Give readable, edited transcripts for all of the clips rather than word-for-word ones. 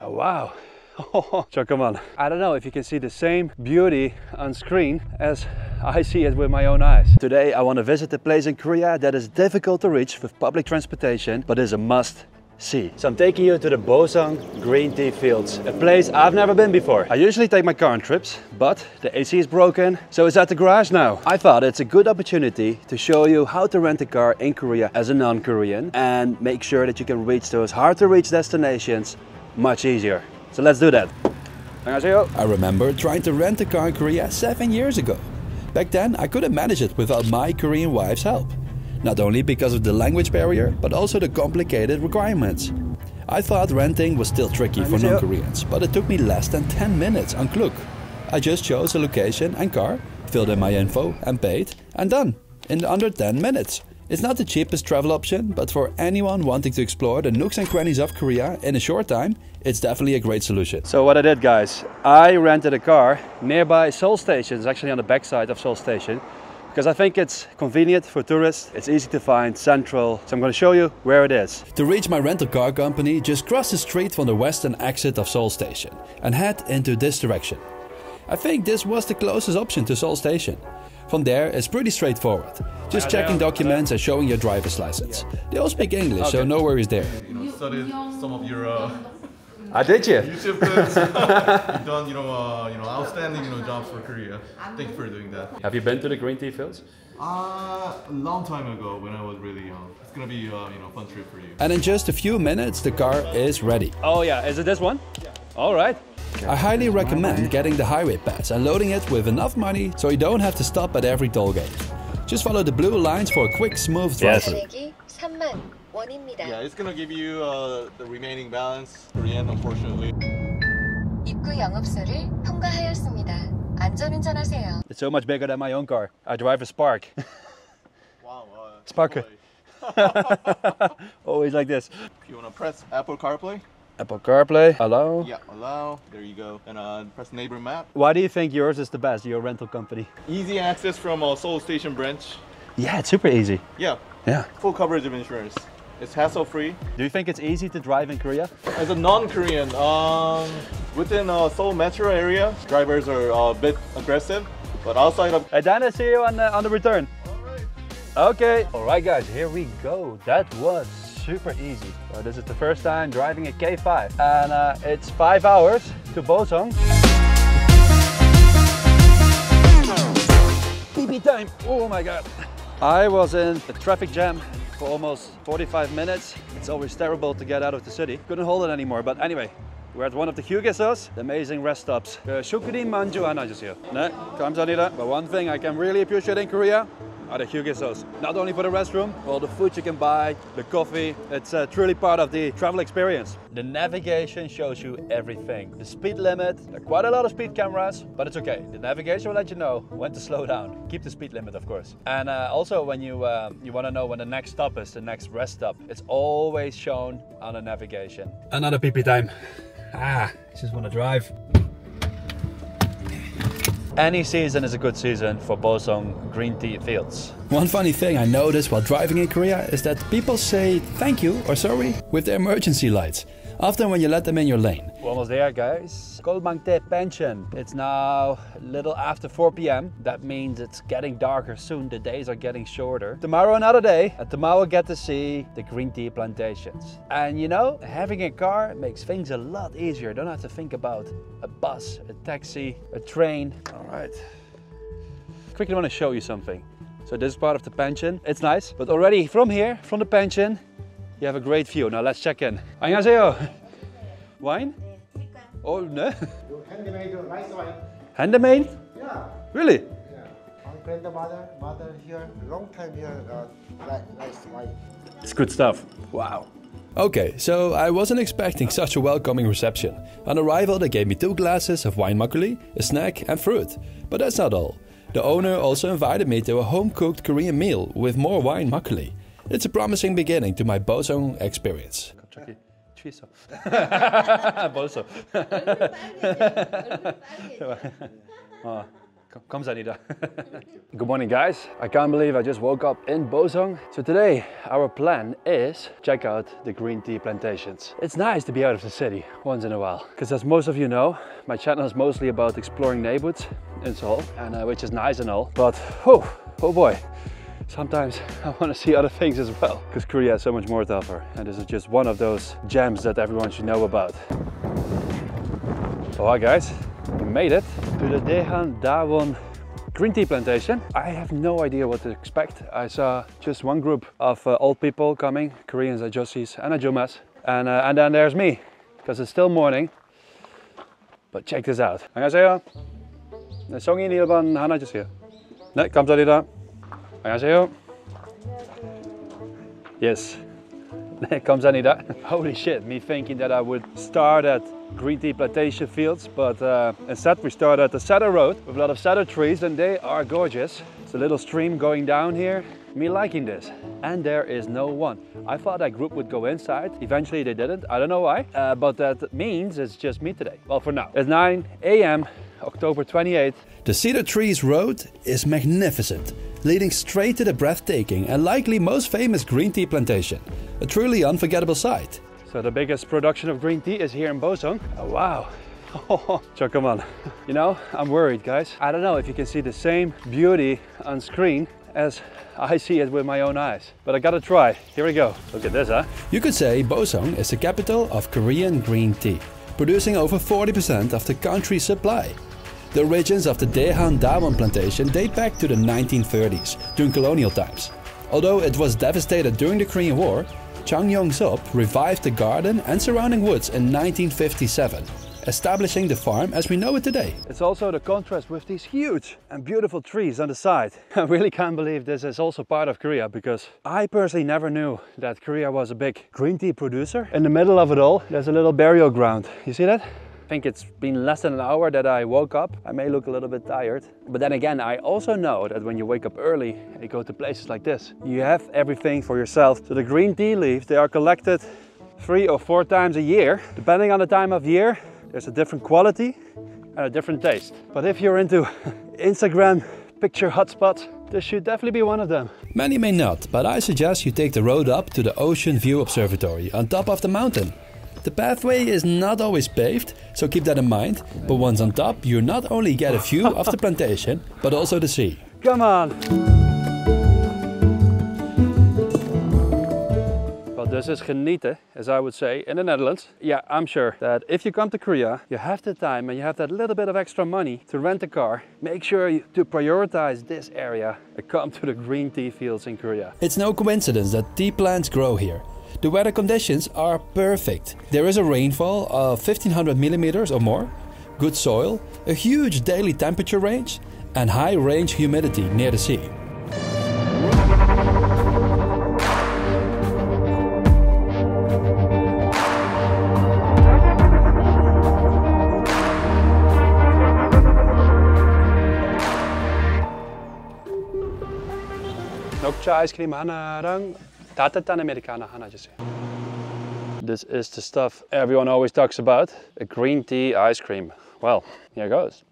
Oh, wow. So come on. I don't know if you can see the same beauty on screen as I see it with my own eyes. Today I want to visit a place in Korea that is difficult to reach with public transportation, but is a must see. So I'm taking you to the Boseong Green Tea Fields, a place I've never been before. I usually take my car on trips, but the AC is broken, so it's at the garage now. I thought it's a good opportunity to show you how to rent a car in Korea as a non-Korean and make sure that you can reach those hard to reach destinations much easier. So let's do that. 안녕하세요. I remember trying to rent a car in Korea 7 years ago. Back then I couldn't manage it without my Korean wife's help. Not only because of the language barrier, but also the complicated requirements. I thought renting was still tricky for non-Koreans, but it took me less than 10 minutes on Klook. I just chose a location and car, filled in my info and paid, and done. In under 10 minutes. It's not the cheapest travel option, but for anyone wanting to explore the nooks and crannies of Korea in a short time, it's definitely a great solution. So what I did, guys, I rented a car nearby Seoul Station. It's actually on the backside of Seoul Station, because I think it's convenient for tourists, it's easy to find, central, so I'm going to show you where it is. To reach my rental car company, just cross the street from the western exit of Seoul Station and head into this direction. I think this was the closest option to Seoul Station. From there, it's pretty straightforward. Just checking documents and showing your driver's license. They all speak English, so no worries there. Studied some of your Did you? YouTube clips. You've done, outstanding, jobs for Korea. Thank you for doing that. Have you been to the Green Tea Fields? A long time ago when I was really young. It's gonna be a fun trip for you. And in just a few minutes, the car is ready. Oh yeah, is it this one? Yeah. All right. I highly recommend getting the highway pass and loading it with enough money so you don't have to stop at every toll gate. Just follow the blue lines for a quick, smooth drive-through. Yeah, it's gonna give you the remaining balance. Korean, unfortunately. 입구 영업소를 통과하였습니다. 안전운전하세요. It's so much bigger than my own car. I drive a Spark. Wow. Spark. Always like this. If you wanna press Apple CarPlay. Apple CarPlay. Allow. Yeah, allow. There you go. And press neighbor map. Why do you think yours is the best, your rental company? Easy access from a Seoul Station branch. Yeah, it's super easy. Yeah. Full coverage of insurance. It's hassle-free. Do you think it's easy to drive in Korea? As a non-Korean, within Seoul metro area, drivers are a bit aggressive, but outside of... Hey Dan, I see you on the return. All right. Okay. All right, guys, here we go. That was super easy. So this is the first time driving a K5, and it's 5 hours to Boseong. PP time. Oh my God. I was in a traffic jam for almost 45 minutes. It's always terrible to get out of the city. Couldn't hold it anymore, but anyway, we're at one of the 휴게소s, the amazing rest stops. 슈크림 만주 하나 주세요. 네, 감사합니다. But one thing I can really appreciate in Korea are the 휴게소s. Not only for the restroom, all the food you can buy, the coffee. It's truly part of the travel experience. The navigation shows you everything. The speed limit, there are quite a lot of speed cameras, but it's okay. The navigation will let you know when to slow down. Keep the speed limit, of course. And also when you want to know when the next stop is, the next rest stop, it's always shown on the navigation. Another PP time. Just want to drive. Any season is a good season for Boseong Green Tea Fields. One funny thing I noticed while driving in Korea is that people say thank you or sorry with their emergency lights, often when you let them in your lane. We're almost there, guys. Tea Plantation. It's now a little after 4 p.m. That means it's getting darker soon. The days are getting shorter. Tomorrow another day, and tomorrow we'll get to see the green tea plantations. And having a car makes things a lot easier. You don't have to think about a bus, a taxi, a train. All right. Quickly want to show you something. So this is part of the pension. It's nice, but already from here, from the pension, you have a great view. Now let's check in. 안녕하세요. Wine? Oh, no. Handmade rice wine. Handmade? Yeah. Really? Yeah. My grandmother here, long time here, rice wine. It's good stuff. Wow. Okay, so I wasn't expecting such a welcoming reception. On arrival, they gave me 2 glasses of wine makgeolli, a snack and fruit. But that's not all. The owner also invited me to a home-cooked Korean meal with more wine makgeolli. It's a promising beginning to my Boseong experience. 취했어. 벌써. 감사합니다. Good morning, guys. I can't believe I just woke up in Boseong. So today our plan is check out the green tea plantations. It's nice to be out of the city once in a while, because as most of you know, my channel is mostly about exploring neighborhoods in Seoul, and which is nice and all, but oh boy, sometimes I want to see other things as well, because Korea has so much more to offer, and this is just one of those gems that everyone should know about. So hi guys, we made it to the Daon green tea plantation. I have no idea what to expect. I saw just one group of old people coming, Koreans, ajosis and ajumas, and then there's me, because it's still morning. But check this out. 안녕하세요. 네, 성인 1번 하나 주세요. 네, 감사합니다. 안녕하세요. Yes. 네, 감사합니다. Holy shit, me thinking that I would start at green tea plantation fields, but instead we start at the cedar road with a lot of cedar trees, and they are gorgeous. It's a little stream going down here. Me liking this, and there is no one. I thought that group would go inside. Eventually they didn't. I don't know why, but that means it's just me today. Well, for now. It's 9 a.m. October 28th. The Cedar Trees Road is magnificent, leading straight to the breathtaking and likely most famous green tea plantation. A truly unforgettable sight. So the biggest production of green tea is here in Boseong. Oh, wow. So come on. You know, I'm worried, guys. I don't know if you can see the same beauty on screen as I see it with my own eyes. But I gotta try. Here we go. Look at this, huh? You could say Boseong is the capital of Korean green tea, producing over 40% of the country's supply. The origins of the Daon plantation date back to the 1930s, during colonial times. Although it was devastated during the Korean War, Chang Yong-sup revived the garden and surrounding woods in 1957, establishing the farm as we know it today. It's also the contrast with these huge and beautiful trees on the side. I really can't believe this is also part of Korea, because I personally never knew that Korea was a big green tea producer. In the middle of it all, there's a little burial ground. You see that? I think it's been less than an hour that I woke up. I may look a little bit tired. But then again, I also know that when you wake up early and you go to places like this, you have everything for yourself. So the green tea leaves, they are collected 3 or 4 times a year. Depending on the time of year, there's a different quality and a different taste. But if you're into Instagram picture hotspots, this should definitely be one of them. Many may not, but I suggest you take the road up to the Ocean View Observatory on top of the mountain. The pathway is not always paved, so keep that in mind, but once on top you not only get a view of the plantation, but also the sea. Come on! Well, this is genieten, as I would say, in the Netherlands. Yeah, I'm sure that if you come to Korea, you have the time and you have that little bit of extra money to rent a car, make sure to prioritize this area and come to the green tea fields in Korea. It's no coincidence that tea plants grow here. The weather conditions are perfect. There is a rainfall of 1500 millimeters or more, good soil, a huge daily temperature range, and high range humidity near the sea. 녹차 아이스크림 하나랑 따뜻한 아메리카노 하나 주세요. This is the stuff everyone always talks about, a green tea ice cream. Well, here goes.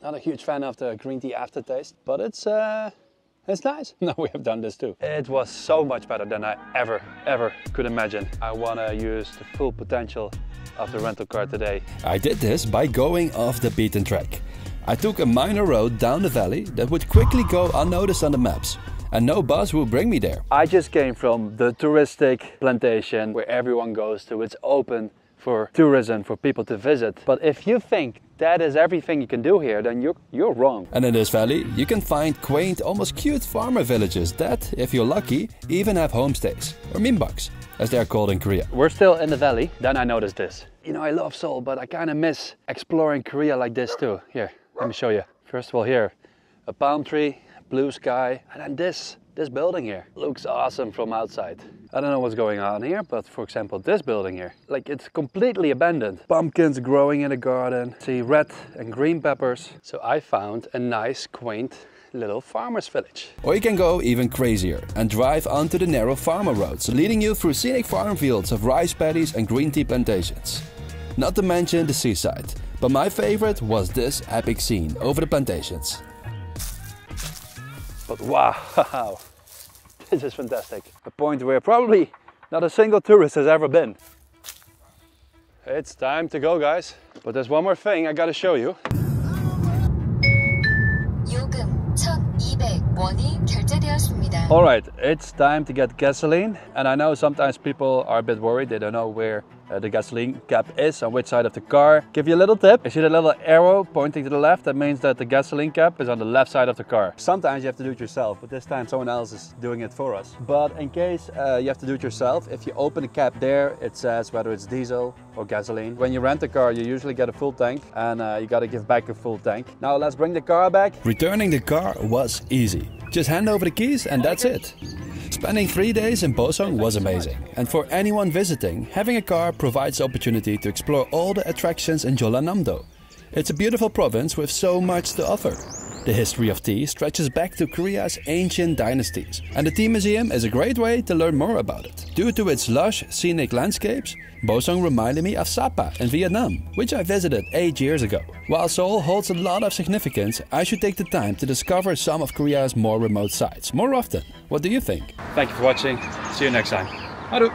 Not a huge fan of the green tea aftertaste, but it's nice. No, we have done this too. It was so much better than I ever could imagine. I want to use the full potential of the rental car today. I did this by going off the beaten track. I took a minor road down the valley that would quickly go unnoticed on the maps, and no bus will bring me there. I just came from the touristic plantation where everyone goes to. It's open for tourism, for people to visit. But if you think that is everything you can do here, then you're wrong. And in this valley, you can find quaint, almost cute farmer villages that, if you're lucky, even have homestays, or minbaks, as they are called in Korea. We're still in the valley, then I noticed this. You know, I love Seoul, but I kind of miss exploring Korea like this too. Here, let me show you. First of all, here, a palm tree, blue sky, and then this building here looks awesome from outside. I don't know what's going on here, but for example, this building here, like it's completely abandoned. Pumpkins growing in the garden, see red and green peppers. So I found a nice, quaint little farmer's village. Or you can go even crazier and drive onto the narrow farmer roads, leading you through scenic farm fields of rice paddies and green tea plantations. not to mention the seaside. But my favorite was this epic scene over the plantations. But wow, this is fantastic. A point where probably not a single tourist has ever been. It's time to go, guys. But there's one more thing I gotta show you. 요금 1,200원이 결제되었습니다. Alright, it's time to get gasoline. And I know sometimes people are a bit worried. They don't know where the gasoline cap is, on which side of the car. Give you a little tip. You see the little arrow pointing to the left? That means that the gasoline cap is on the left side of the car. Sometimes you have to do it yourself, but this time someone else is doing it for us. But in case you have to do it yourself, if you open the cap there, it says whether it's diesel or gasoline. When you rent a car, you usually get a full tank, and you gotta give back a full tank. Now let's bring the car back. Returning the car was easy. Just hand over the keys and that's it. Spending 3 days in Boseong was amazing, and for anyone visiting, having a car provides the opportunity to explore all the attractions in Jeollanam-do. It's a beautiful province with so much to offer. The history of tea stretches back to Korea's ancient dynasties, and the Tea Museum is a great way to learn more about it. Due to its lush, scenic landscapes, Boseong reminded me of Sapa in Vietnam, which I visited 8 years ago. While Seoul holds a lot of significance, I should take the time to discover some of Korea's more remote sites more often. What do you think? Thank you for watching. See you next time. Haru!